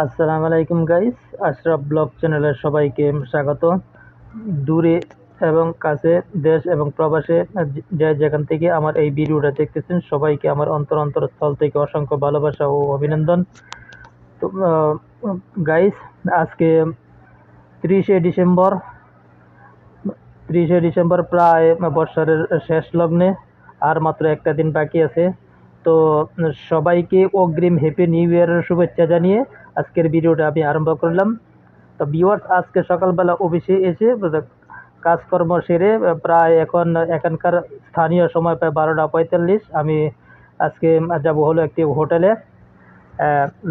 আসসালামু আলাইকুম guys, Ashraf blog চ্যানেলের সবাইকে স্বাগত। দূরে এবং কাছে, দেশ এবং প্রবাসে যে যেখান থেকে আমার এই ভিডিওটা দেখতেছেন সবাইকে আমার অন্তরস্থল থেকে অসংখ্য ভালোবাসা ও অভিনন্দন। তো গাইস, আজকে 30শে ডিসেম্বর 30শে ডিসেম্বর প্রায় বৎসরের শেষ লগ্নে আর মাত্র একটা দিন বাকি আছে। তো সবাইকে অগ্রিম হ্যাপি নিউ ইয়ারের শুভেচ্ছা জানিয়ে আজকের ভিডিওটা আমি আরম্ভ করলাম। তো ভিউয়ার্স, আজকে সকালবেলা অফিসে এসে কাজকর্ম সেরে প্রায় এখানকার স্থানীয় সময় প্রায় 12টা 45 আমি আজকে যাব হলো একটি হোটেলে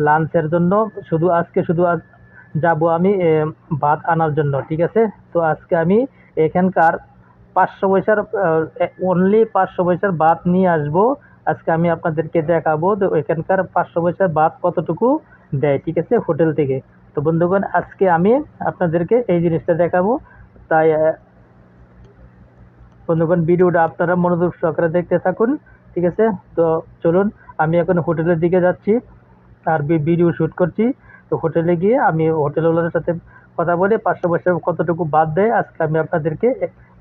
লাঞ্চের জন্য। শুধু যাব আমি ভাত আনার জন্য, ঠিক আছে। তো আজকে আমি এখানকার 500 পয়সার অনলি 500 পয়সার ভাত নিয়ে আসবো। আজকে আমি আপনাদেরকে দেখাবো তো এখানকার 500 পয়সার ভাত কতটুকু দেয়, ঠিক আছে, হোটেল থেকে। তো বন্ধুগণ, আজকে আমি আপনাদেরকে এই জিনিসটা দেখাবো। তাই বন্ধুগণ, ভিডিওটা আপনারা মনোযোগ সহকারে দেখতে থাকুন, ঠিক আছে। তো চলুন, আমি এখন হোটেলের দিকে যাচ্ছি আর ভিডিও শ্যুট করছি। তো হোটেলে গিয়ে আমি হোটেলওয়ালার সাথে কথা বলে 500 পয়সা কতটুকু বাদ দেয় আজকে আমি আপনাদেরকে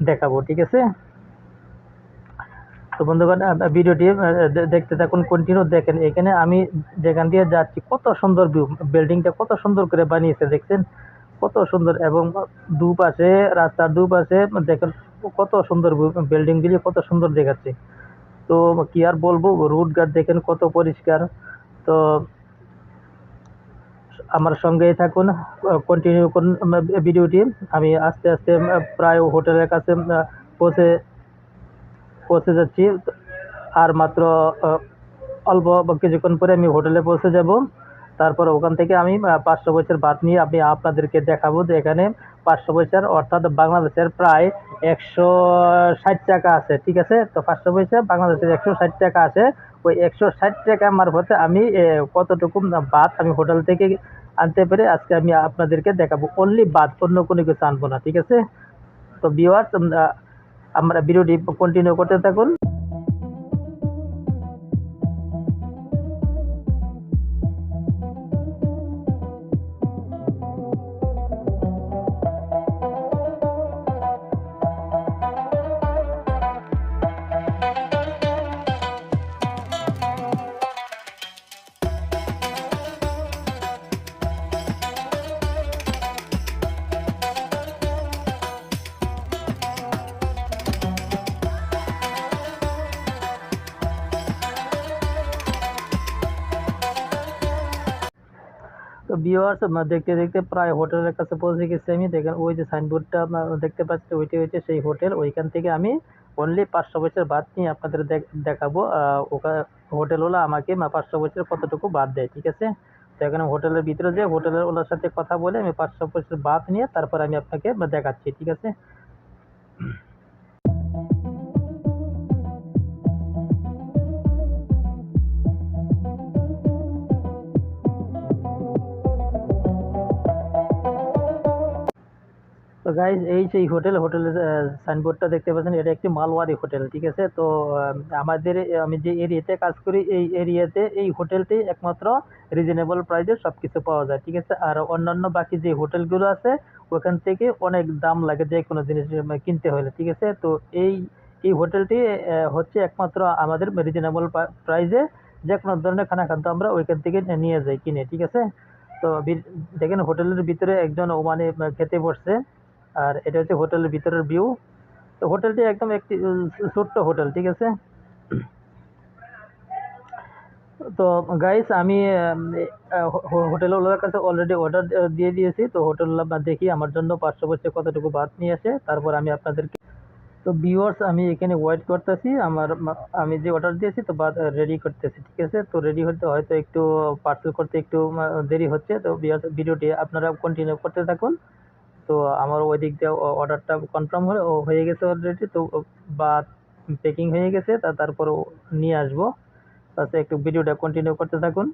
দেখাবো, ঠিক আছে। তো বন্ধুগণ, ভিডিওটি দেখতে থাকুন, কন্টিনিউ দেখেন। এখানে আমি যেখান দিয়ে যাচ্ছি কত সুন্দর ভিউ, বিল্ডিংটা কত সুন্দর করে বানিয়েছে দেখছেন, কত সুন্দর। এবং দুপাশে, রাস্তার দুপাশে দেখেন কত সুন্দর বিল্ডিংগুলি কত সুন্দর দেখাচ্ছে। তো কি আর বলবো, রোড ঘাট দেখেন কত পরিষ্কার। তো আমার সঙ্গেই থাকুন, কন্টিনিউ করুন ভিডিওটি। আমি আস্তে আস্তে প্রায় হোটেলের কাছে পৌঁছে পৌঁছে যাচ্ছি। আর মাত্র অল্প কিছুক্ষণ পরে আমি হোটেলে পৌঁছে যাব। তারপর ওখান থেকে আমি 500 পয়সার ভাত নিয়ে আমি আপনাদেরকে দেখাবো যে এখানে 500 পয়সার অর্থাৎ বাংলাদেশের প্রায় 160 টাকা আছে, ঠিক আছে। তো 500 পয়সা বাংলাদেশের 160 টাকা আছে। ওই 160 টাকা মারফতে আমি কতটুকু ভাত আমি হোটেল থেকে আনতে পেরে আজকে আমি আপনাদেরকে দেখাবো। অনলি ভাত, অন্য কোনো কিছু আনবো না, ঠিক আছে। তো ভিউয়ার্স, আমরা ভিডিওটি কন্টিনিউ করতে থাকুন। তো ভিউয়ার্স, দেখতে দেখতে প্রায় হোটেলের কাছে পৌঁছে গেছি আমি। দেখেন ওই যে সাইনবোর্ডটা দেখতে পাচ্ছি, ওইটাই হচ্ছে সেই হোটেল। ওইখান থেকে আমি অনলি 500 পয়সার ভাত নিয়ে আপনাদের দেখাবো। ওখানে হোটেলওয়ালা আমাকে 500 পয়সার কতটুকু ভাত দেয়, ঠিক আছে। তো এখানে হোটেলের ভিতরে যে হোটেলের ওনার সাথে কথা বলে আমি 500 পয়সার ভাত নিয়ে তারপর আমি আপনাকে দেখাচ্ছি, ঠিক আছে। তো গাইজ, এই সেই হোটেলের সাইনবোর্ডটা দেখতে পাচ্ছেন, এটা একটি মালওয়ারি হোটেল, ঠিক আছে। তো আমি যে এরিয়াতে কাজ করি এই এরিয়াতে এই হোটেলটি একমাত্র রিজনেবল প্রাইসে সবকিছু পাওয়া যায়, ঠিক আছে। আর অন্যান্য বাকি যে হোটেলগুলো আছে ওখান থেকে অনেক দাম লাগে যে কোনো জিনিস কিনতে হলে, ঠিক আছে। তো এই এই হোটেলটি হচ্ছে একমাত্র আমাদের রিজনেবল প্রাইসে যে কোনো ধরনের খাদ্য আমরা ওইখান থেকে নিয়ে যাই কিনে, ঠিক আছে। তো দেখেন হোটেলের ভিতরে একজন ওমানে খেতে বসছে। আর এটা হচ্ছে হোটেলের ভিতরের ভিউ। তো হোটেলটি একদম একটি ছোট্ট হোটেল, ঠিক আছে। তো গাইস, আমি হোটেলওয়ালার কাছে অলরেডি অর্ডার দিয়ে দিয়েছি। তো হোটেলওয়ালা দেখি আমার জন্য 500 পয়সা কতটুকু ভাত নিয়ে আসে, তারপর আমি আপনাদেরকে। তো ভিউয়ার্স, আমি এখানে ওয়েট করতেছি, আমি যে অর্ডার দিয়েছি তো ভাত রেডি করতেছি, ঠিক আছে। তো রেডি হতে হয়তো একটু পার্সেল করতে একটু দেরি হচ্ছে। তো ভিডিওটি আপনারা কন্টিনিউ করতে থাকুন। তো আমার ওই দিক দিয়ে অর্ডারটা কনফার্ম হয়ে গেছে অলরেডি। তো বা প্যাকিং হয়ে গেছে, তারপর নিয়ে আসবো। আচ্ছা, একটু ভিডিওটা কন্টিনিউ করতে থাকুন।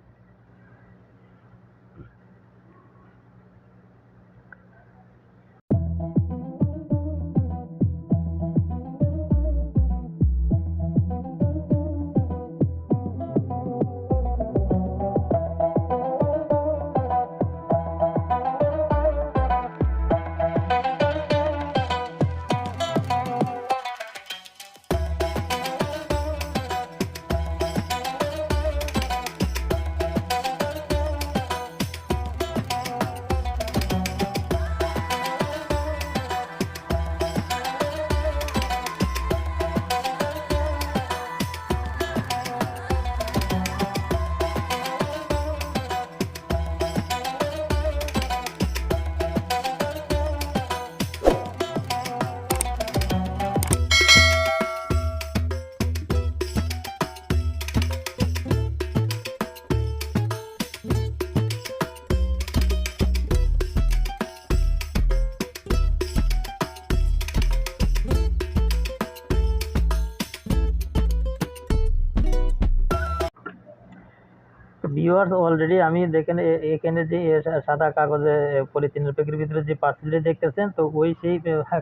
ভিউয়ার্স অলরেডি আমি দেখেন এখানে যে সাদা কাগজে পলিথিনের প্যাকের ভিতরে যে পার্সেলটি দেখতেছেন, তো ওই সেই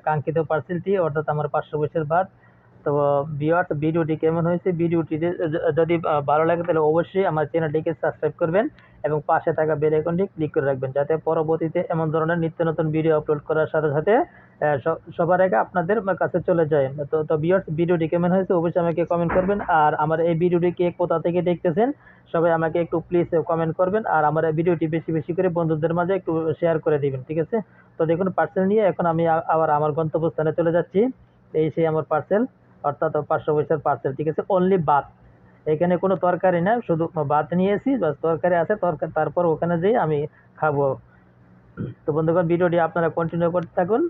কাঙ্ক্ষিত পার্সেলটি, অর্থাৎ আমার 500 বাদ। তো ভিউয়ার্স ভিডিওটি কেমন হয়েছে, ভিডিওটি যদি ভালো লাগে তাহলে অবশ্যই আমার চ্যানেলটিকে সাবস্ক্রাইব করবেন এবং পাশে থাকা বেল আইকনটি ক্লিক করে রাখবেন, যাতে পরবর্তীতে এমন ধরনের নিত্য নতুন ভিডিও আপলোড করার সাথে সাথে সবার আগে আপনাদের কাছে চলে যায়। তো ভিউয়ার্স ভিডিওটি কেমন হয়েছে অবশ্যই আমাকে কমেন্ট করবেন। আর আমার এই ভিডিওটি কে কোথা থেকে দেখতেছেন সবাই আমাকে একটু প্লিজ কমেন্ট করবেন, আর আমার এই ভিডিওটি বেশি বেশি করে বন্ধুদের মাঝে একটু শেয়ার করে দিবেন, ঠিক আছে? তো দেখুন পার্সেল নিয়ে এখন আমি আবার আমার গন্তব্যস্থানে চলে যাচ্ছি। এই সেই আমার পার্সেল, অর্থাৎ 500 পার্সেল, ঠিক আছে? অনলি ভাত, এখানে কোনো তরকারি না, শুধু ভাত নিয়েছি, বাস তরকারি আছে, তরকারি তারপর ওখানে যেয়ে আমি খাবো। তো বন্ধুগণ ভিডিওটি আপনারা কন্টিনিউ করতে থাকুন।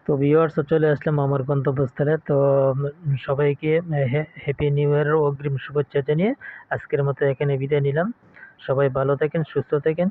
তো ভিউয়ার্স চলে আসলাম আমার গন্তব্যস্থলে। তো সবাইকে হ্যাপি নিউ ইয়ারের অগ্রিম শুভেচ্ছা জানিয়ে আজকের মতো এখানে বিদায় নিলাম। সবাই ভালো থাকেন, সুস্থ থাকেন।